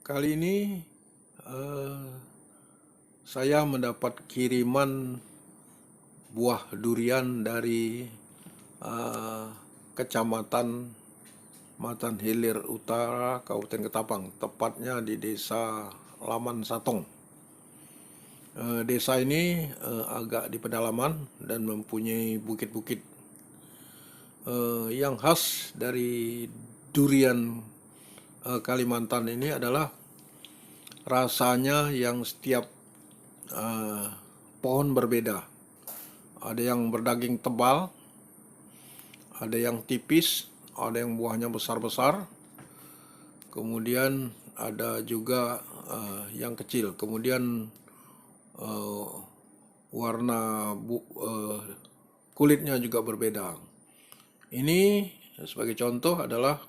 Kali ini eh, saya mendapat kiriman buah durian dari eh, Kecamatan Matan Hilir Utara, Kabupaten Ketapang, tepatnya di Desa Laman Satong. Desa ini agak di pedalaman dan mempunyai bukit-bukit. Yang khas dari durian Kalimantan ini adalah rasanya yang setiap eh, pohon berbeda. Ada yang berdaging tebal, ada yang tipis, ada yang buahnya besar-besar, kemudian ada juga yang kecil. Kemudian eh, warna kulitnya juga berbeda. Ini sebagai contoh adalah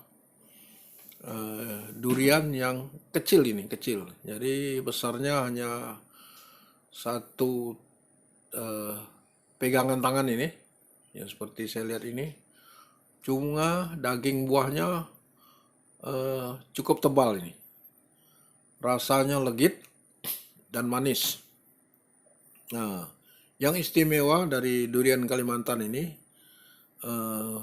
durian yang kecil ini, kecil. Jadi besarnya hanya satu eh, pegangan tangan ini, yang seperti saya lihat ini. Cuma daging buahnya cukup tebal ini. Rasanya legit dan manis. Nah, yang istimewa dari durian Kalimantan ini, eh,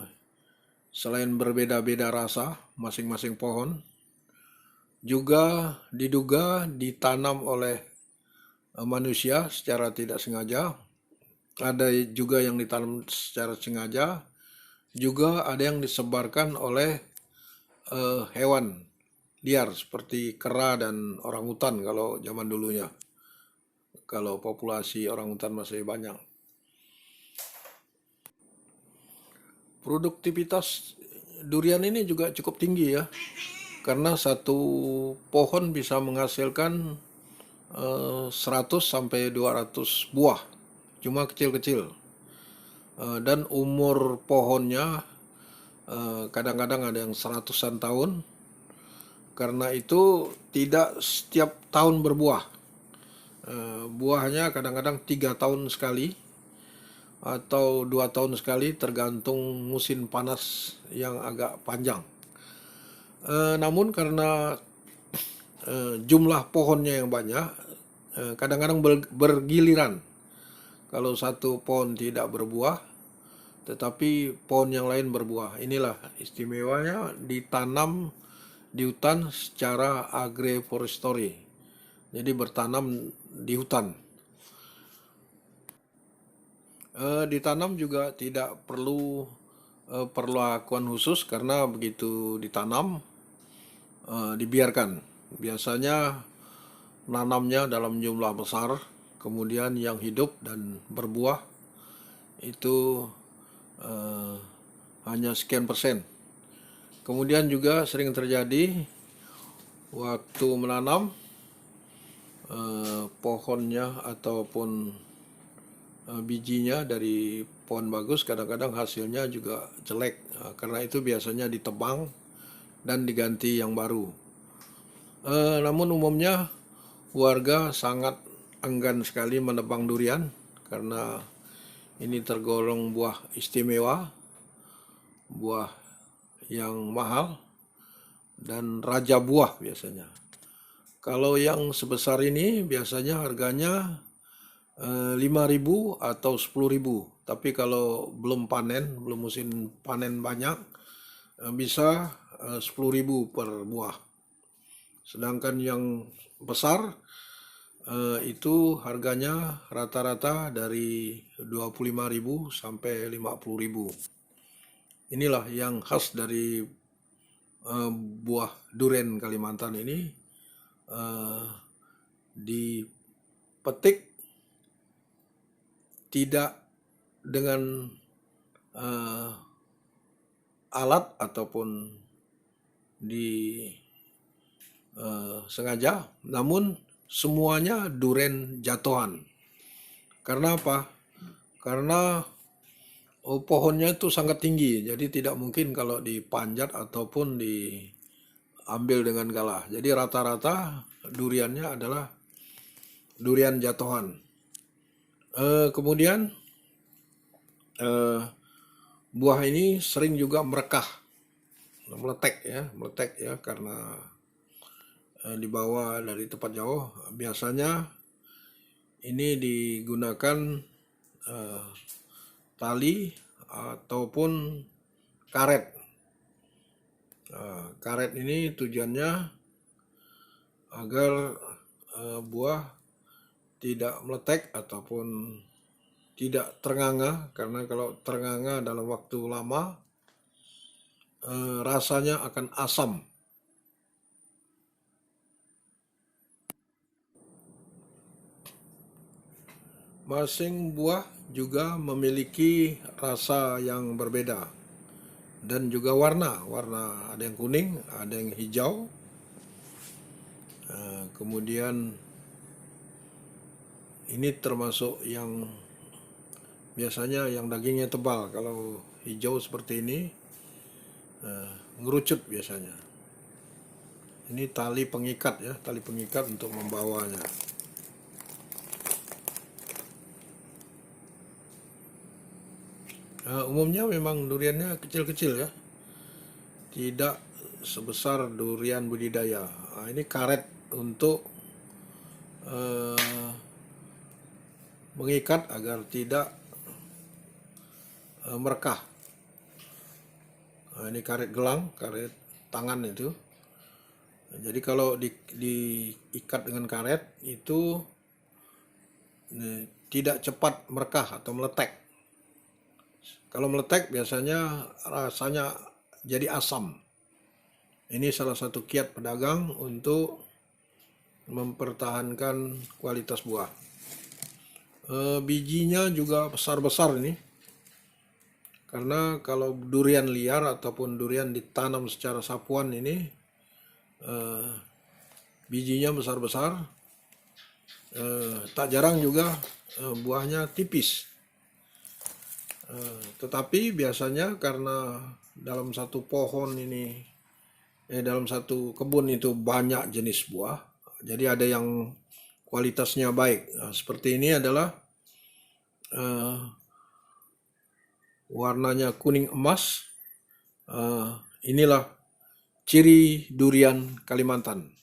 selain berbeda-beda rasa masing-masing pohon, juga diduga ditanam oleh manusia secara tidak sengaja. Ada juga yang ditanam secara sengaja, juga ada yang disebarkan oleh hewan liar seperti kera dan orangutan kalau zaman dulunya. Kalau populasi orangutan masih banyak. Produktivitas durian ini juga cukup tinggi ya. Karena satu pohon bisa menghasilkan 100 sampai 200 buah. Cuma kecil-kecil. Dan umur pohonnya kadang-kadang ada yang seratusan tahun. Karena itu tidak setiap tahun berbuah. Buahnya kadang-kadang 3 tahun sekali atau 2 tahun sekali, tergantung musim panas yang agak panjang. Namun karena jumlah pohonnya yang banyak, kadang-kadang bergiliran. Kalau satu pohon tidak berbuah, tetapi pohon yang lain berbuah. Inilah istimewanya ditanam di hutan secara agroforestry. Jadi bertanam di hutan. Ditanam juga tidak perlu perlakuan khusus, karena begitu ditanam dibiarkan. Biasanya nanamnya dalam jumlah besar, kemudian yang hidup dan berbuah itu eh, hanya sekian persen. Kemudian juga sering terjadi waktu menanam pohonnya ataupun bijinya dari pohon bagus, kadang-kadang hasilnya juga jelek. Karena itu biasanya ditebang dan diganti yang baru. Namun umumnya warga sangat enggan sekali menebang durian karena ini tergolong buah istimewa, buah yang mahal dan raja buah biasanya. Kalau yang sebesar ini biasanya harganya 5.000 atau 10.000. Tapi kalau belum panen, belum musim panen banyak, bisa 10.000 per buah. Sedangkan yang besar itu harganya rata-rata dari 25.000 sampai 50.000. Inilah yang khas dari buah durian Kalimantan ini. Dipetik tidak dengan alat ataupun sengaja, namun semuanya duren jatuhan. Karena apa? Karena pohonnya itu sangat tinggi, jadi tidak mungkin kalau dipanjat ataupun diambil dengan galah. Jadi rata-rata duriannya adalah durian jatuhan. Kemudian eh, buah ini sering juga merekah, meletek ya, karena dibawa dari tempat jauh. Biasanya ini digunakan tali ataupun karet. Karet ini tujuannya agar buah tidak meletek ataupun tidak ternganga, karena kalau ternganga dalam waktu lama rasanya akan asam. Masing buah juga memiliki rasa yang berbeda dan juga warna. Warna ada yang kuning, ada yang hijau. Kemudian ini termasuk yang biasanya yang dagingnya tebal. Kalau hijau seperti ini ngerucut biasanya. Ini tali pengikat ya, tali pengikat untuk membawanya. Umumnya memang duriannya kecil-kecil ya, tidak sebesar durian budidaya. Ini karet untuk mengikat agar tidak merekah. Ini karet gelang, karet tangan itu. Jadi kalau diikat dengan karet itu tidak cepat merekah atau meletek. Kalau meletek biasanya rasanya jadi asam. Ini salah satu kiat pedagang untuk mempertahankan kualitas buah. Bijinya juga besar-besar ini. Karena kalau durian liar ataupun durian ditanam secara sapuan ini, bijinya besar-besar. Tak jarang juga buahnya tipis. Tetapi biasanya karena dalam satu pohon ini, dalam satu kebun itu banyak jenis buah, jadi ada yang kualitasnya baik. Seperti ini adalah warnanya kuning emas. Inilah ciri durian Kalimantan.